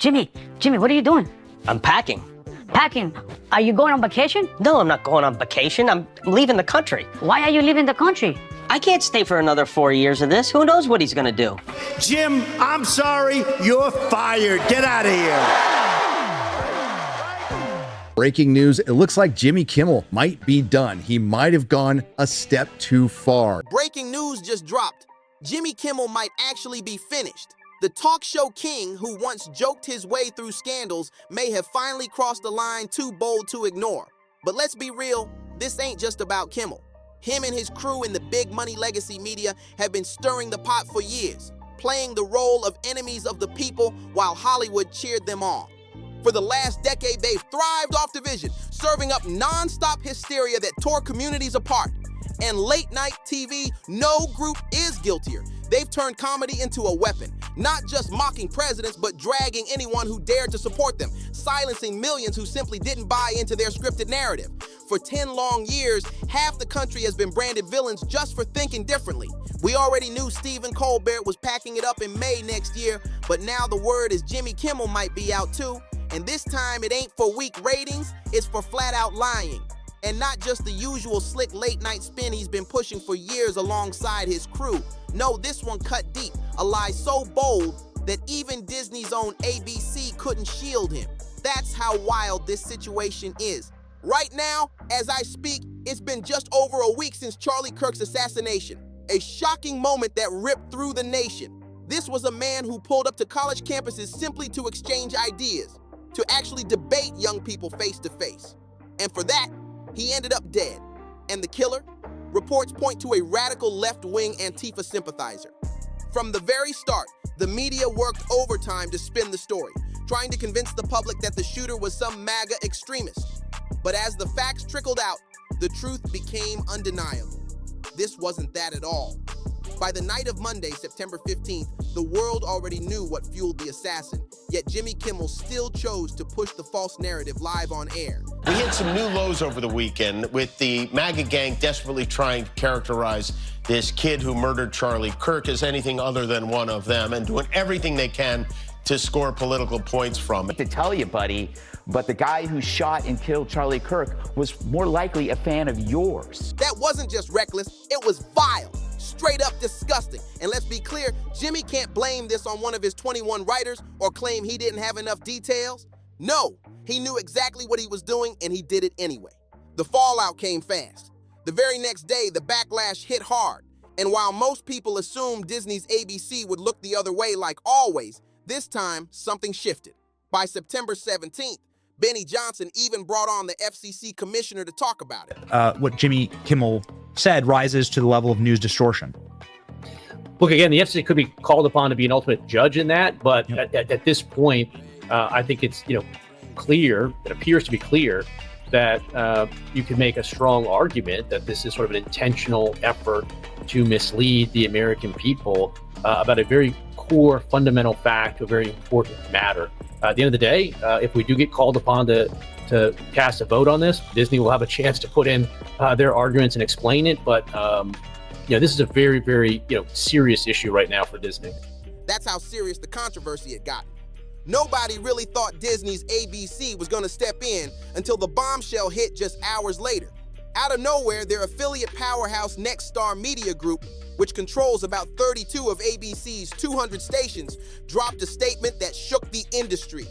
Jimmy, what are you doing? I'm packing. Packing? Are you going on vacation? No, I'm not going on vacation. I'm leaving the country. Why are you leaving the country? I can't stay for another 4 years of this. Who knows what he's gonna do? Jim, I'm sorry. You're fired. Get out of here. Breaking news, it looks like Jimmy Kimmel might be done. He might have gone a step too far. Breaking news just dropped. Jimmy Kimmel might actually be finished. The talk show king, who once joked his way through scandals, may have finally crossed the line too bold to ignore. But let's be real, this ain't just about Kimmel. Him and his crew in the big money legacy media have been stirring the pot for years, playing the role of enemies of the people while Hollywood cheered them on. For the last decade, they've thrived off division, serving up non-stop hysteria that tore communities apart. And late night TV, no group is guiltier. They've turned comedy into a weapon, not just mocking presidents, but dragging anyone who dared to support them, silencing millions who simply didn't buy into their scripted narrative. For 10 long years, half the country has been branded villains just for thinking differently. We already knew Stephen Colbert was packing it up in May next year, but now the word is Jimmy Kimmel might be out too. And this time it ain't for weak ratings, it's for flat out lying. And not just the usual slick late night spin he's been pushing for years alongside his crew. No, this one cut deep, a lie so bold that even Disney's own ABC couldn't shield him. That's how wild this situation is. Right now, as I speak, it's been just over a week since Charlie Kirk's assassination. A shocking moment that ripped through the nation. This was a man who pulled up to college campuses simply to exchange ideas, to actually debate young people face to face. And for that, he ended up dead. And the killer? Reports point to a radical left-wing Antifa sympathizer. From the very start, the media worked overtime to spin the story, trying to convince the public that the shooter was some MAGA extremist. But as the facts trickled out, the truth became undeniable. This wasn't that at all. By the night of Monday, September 15th, the world already knew what fueled the assassin, yet Jimmy Kimmel still chose to push the false narrative live on air. We hit some new lows over the weekend with the MAGA gang desperately trying to characterize this kid who murdered Charlie Kirk as anything other than one of them and doing everything they can to score political points from it. To tell you, buddy, but the guy who shot and killed Charlie Kirk was more likely a fan of yours. That wasn't just reckless, it was vile. Straight up disgusting. And let's be clear, Jimmy can't blame this on one of his 21 writers or claim he didn't have enough details. No, he knew exactly what he was doing and he did it anyway. The fallout came fast. The very next day, the backlash hit hard. And while most people assumed Disney's ABC would look the other way like always, this time something shifted. By September 17th, Benny Johnson even brought on the FCC commissioner to talk about it. What Jimmy Kimmel said rises to the level of news distortion. Look, again, the FCC could be called upon to be an ultimate judge in that, but at this point, I think it's clear, it appears to be clear, that you can make a strong argument that this is sort of an intentional effort to mislead the American people about a very core, fundamental fact, a very important matter. At the end of the day, if we do get called upon to cast a vote on this, Disney will have a chance to put in their arguments and explain it. But this is a very, very serious issue right now for Disney. That's how serious the controversy had gotten. Nobody really thought Disney's ABC was going to step in until the bombshell hit just hours later. Out of nowhere, their affiliate powerhouse Nexstar Media Group, which controls about 32 of ABC's 200 stations, dropped a statement that shook the industry.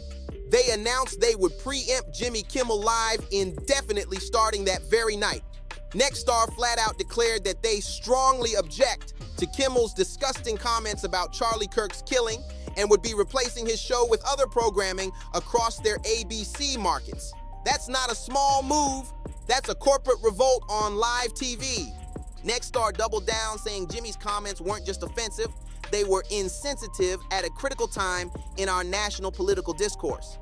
They announced they would preempt Jimmy Kimmel Live indefinitely starting that very night. Nexstar flat out declared that they strongly object to Kimmel's disgusting comments about Charlie Kirk's killing and would be replacing his show with other programming across their ABC markets. That's not a small move. That's a corporate revolt on live TV. Nexstar doubled down, saying Jimmy's comments weren't just offensive, they were insensitive at a critical time in our national political discourse.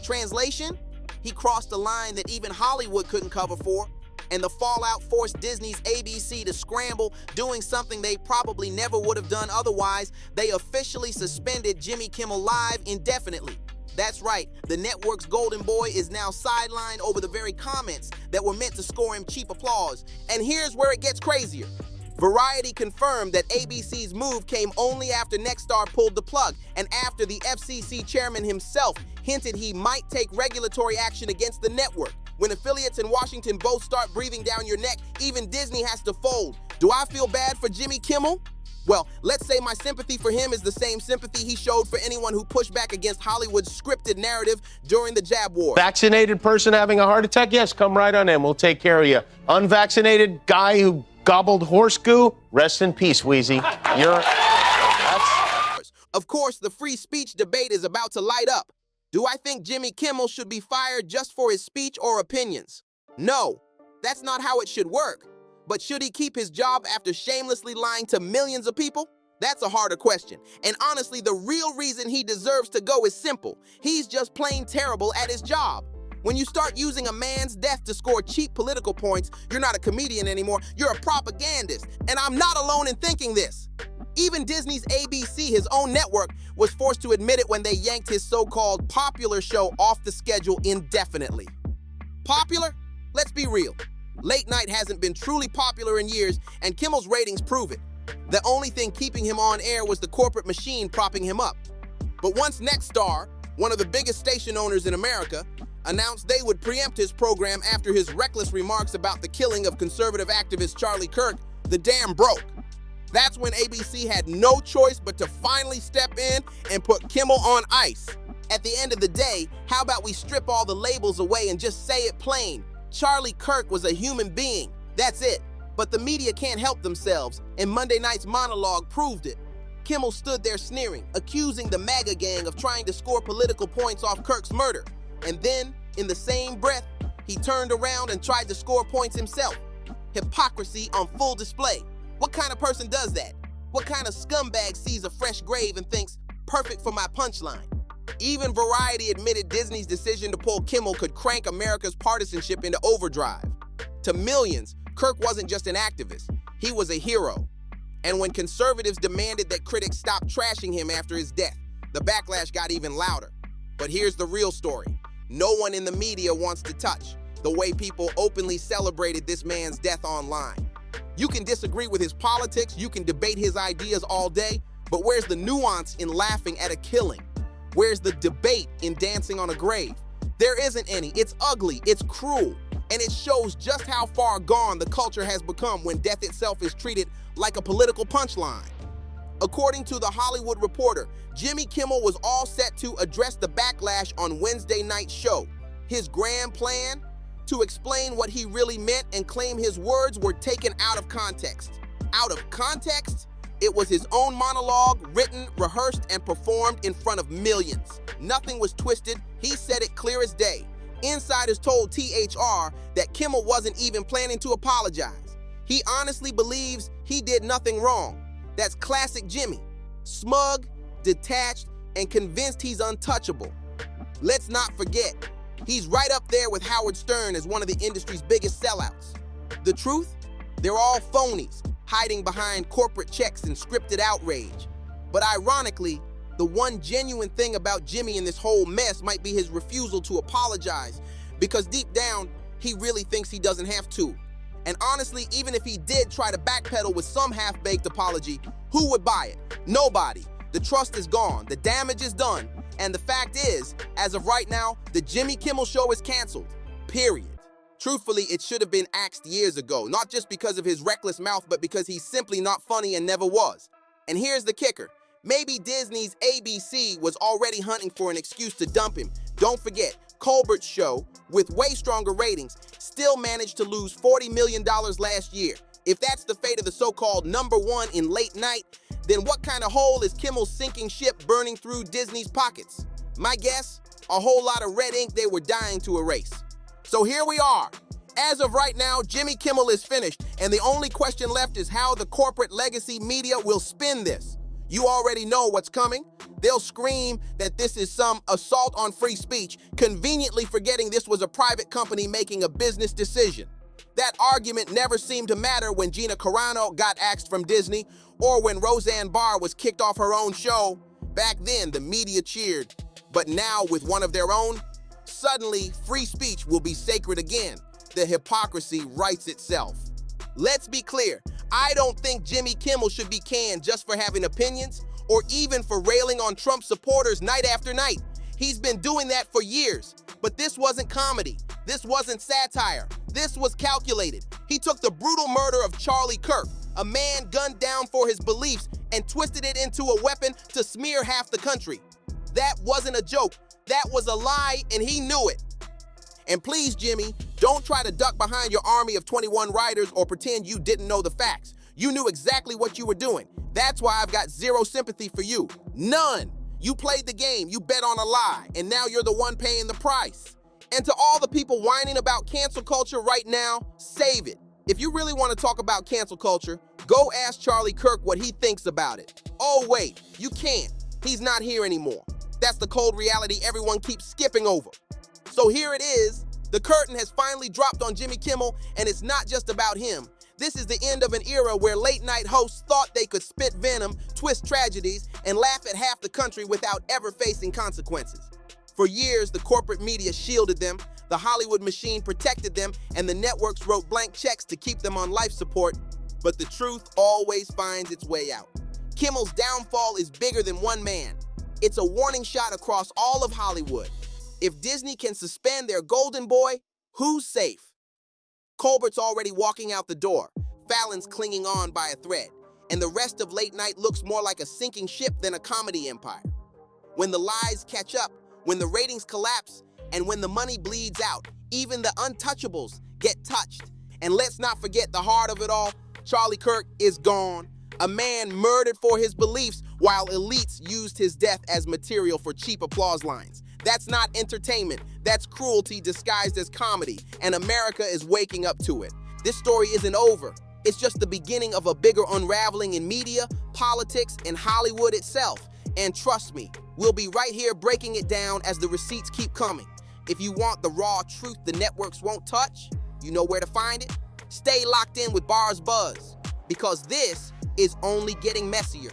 Translation? He crossed a line that even Hollywood couldn't cover for, and the fallout forced Disney's ABC to scramble, doing something they probably never would have done otherwise. They officially suspended Jimmy Kimmel Live indefinitely. That's right, the network's golden boy is now sidelined over the very comments that were meant to score him cheap applause. And here's where it gets crazier. Variety confirmed that ABC's move came only after Nexstar pulled the plug and after the FCC chairman himself hinted he might take regulatory action against the network. When affiliates in Washington both start breathing down your neck, even Disney has to fold. Do I feel bad for Jimmy Kimmel? Well, let's say my sympathy for him is the same sympathy he showed for anyone who pushed back against Hollywood's scripted narrative during the jab war. Vaccinated person having a heart attack? Yes, come right on in. We'll take care of you. Unvaccinated guy who gobbled horse goo? Rest in peace, Wheezy. Of course, the free speech debate is about to light up. Do I think Jimmy Kimmel should be fired just for his speech or opinions? No, that's not how it should work. But should he keep his job after shamelessly lying to millions of people? That's a harder question. And honestly, the real reason he deserves to go is simple. He's just plain terrible at his job. When you start using a man's death to score cheap political points, you're not a comedian anymore, you're a propagandist. And I'm not alone in thinking this. Even Disney's ABC, his own network, was forced to admit it when they yanked his so-called popular show off the schedule indefinitely. Popular? Let's be real. Late night hasn't been truly popular in years, and Kimmel's ratings prove it. The only thing keeping him on air was the corporate machine propping him up. But once Nexstar, one of the biggest station owners in America, announced they would preempt his program after his reckless remarks about the killing of conservative activist Charlie Kirk, the dam broke. That's when ABC had no choice but to finally step in and put Kimmel on ice. At the end of the day, how about we strip all the labels away and just say it plain? Charlie Kirk was a human being. That's it. But the media can't help themselves, and Monday night's monologue proved it. Kimmel stood there sneering, accusing the MAGA gang of trying to score political points off Kirk's murder. And then, in the same breath, he turned around and tried to score points himself. Hypocrisy on full display. What kind of person does that? What kind of scumbag sees a fresh grave and thinks, perfect for my punchline? Even Variety admitted Disney's decision to pull Kimmel could crank America's partisanship into overdrive. To millions, Kirk wasn't just an activist, he was a hero. And when conservatives demanded that critics stop trashing him after his death, the backlash got even louder. But here's the real story. No one in the media wants to touch the way people openly celebrated this man's death online. You can disagree with his politics, you can debate his ideas all day, but where's the nuance in laughing at a killing? Where's the debate in dancing on a grave? There isn't any. It's ugly, it's cruel, and it shows just how far gone the culture has become when death itself is treated like a political punchline. According to The Hollywood Reporter, Jimmy Kimmel was all set to address the backlash on Wednesday night's show. His grand plan? To explain what he really meant and claim his words were taken out of context. Out of context? It was his own monologue, written, rehearsed, and performed in front of millions. Nothing was twisted. He said it clear as day. Insiders told THR that Kimmel wasn't even planning to apologize. He honestly believes he did nothing wrong. That's classic Jimmy. Smug, detached, and convinced he's untouchable. Let's not forget, he's right up there with Howard Stern as one of the industry's biggest sellouts. The truth? They're all phonies, hiding behind corporate checks and scripted outrage. But ironically, the one genuine thing about Jimmy in this whole mess might be his refusal to apologize, because deep down, he really thinks he doesn't have to. And honestly, even if he did try to backpedal with some half-baked apology, who would buy it? Nobody. The trust is gone, the damage is done, and the fact is, as of right now, the Jimmy Kimmel Show is canceled. Period. Truthfully, it should have been axed years ago, not just because of his reckless mouth, but because he's simply not funny and never was. And here's the kicker. Maybe Disney's ABC was already hunting for an excuse to dump him. Don't forget, Colbert's show, with way stronger ratings, still managed to lose $40 million last year. If that's the fate of the so-called #1 in late night, then what kind of hole is Kimmel's sinking ship burning through Disney's pockets? My guess, a whole lot of red ink they were dying to erase. So here we are. As of right now, Jimmy Kimmel is finished, and the only question left is how the corporate legacy media will spin this. You already know what's coming. They'll scream that this is some assault on free speech, conveniently forgetting this was a private company making a business decision. That argument never seemed to matter when Gina Carano got axed from Disney, or when Roseanne Barr was kicked off her own show. Back then, the media cheered. But now, with one of their own, suddenly free speech will be sacred again. The hypocrisy writes itself. Let's be clear. I don't think Jimmy Kimmel should be canned just for having opinions or even for railing on Trump supporters night after night. He's been doing that for years. But this wasn't comedy. This wasn't satire. This was calculated. He took the brutal murder of Charlie Kirk, a man gunned down for his beliefs, and twisted it into a weapon to smear half the country. That wasn't a joke. That was a lie, and he knew it. And please, Jimmy, don't try to duck behind your army of 21 writers or pretend you didn't know the facts. You knew exactly what you were doing. That's why I've got zero sympathy for you. None. You played the game, you bet on a lie, and now you're the one paying the price. And to all the people whining about cancel culture right now, save it. If you really want to talk about cancel culture, go ask Charlie Kirk what he thinks about it. Oh wait, you can't. He's not here anymore. That's the cold reality everyone keeps skipping over. So here it is. The curtain has finally dropped on Jimmy Kimmel, and it's not just about him. This is the end of an era where late-night hosts thought they could spit venom, twist tragedies, and laugh at half the country without ever facing consequences. For years, the corporate media shielded them, the Hollywood machine protected them, and the networks wrote blank checks to keep them on life support. But the truth always finds its way out. Kimmel's downfall is bigger than one man. It's a warning shot across all of Hollywood. If Disney can suspend their golden boy, who's safe? Colbert's already walking out the door, Fallon's clinging on by a thread, and the rest of late night looks more like a sinking ship than a comedy empire. When the lies catch up, when the ratings collapse, and when the money bleeds out, even the untouchables get touched. And let's not forget the heart of it all, Charlie Kirk is gone. A man murdered for his beliefs while elites used his death as material for cheap applause lines. That's not entertainment. That's cruelty disguised as comedy, and America is waking up to it. This story isn't over. It's just the beginning of a bigger unraveling in media, politics, and Hollywood itself. And trust me, we'll be right here breaking it down as the receipts keep coming. If you want the raw truth the networks won't touch, you know where to find it. Stay locked in with BarzBuzz, because this is only getting messier.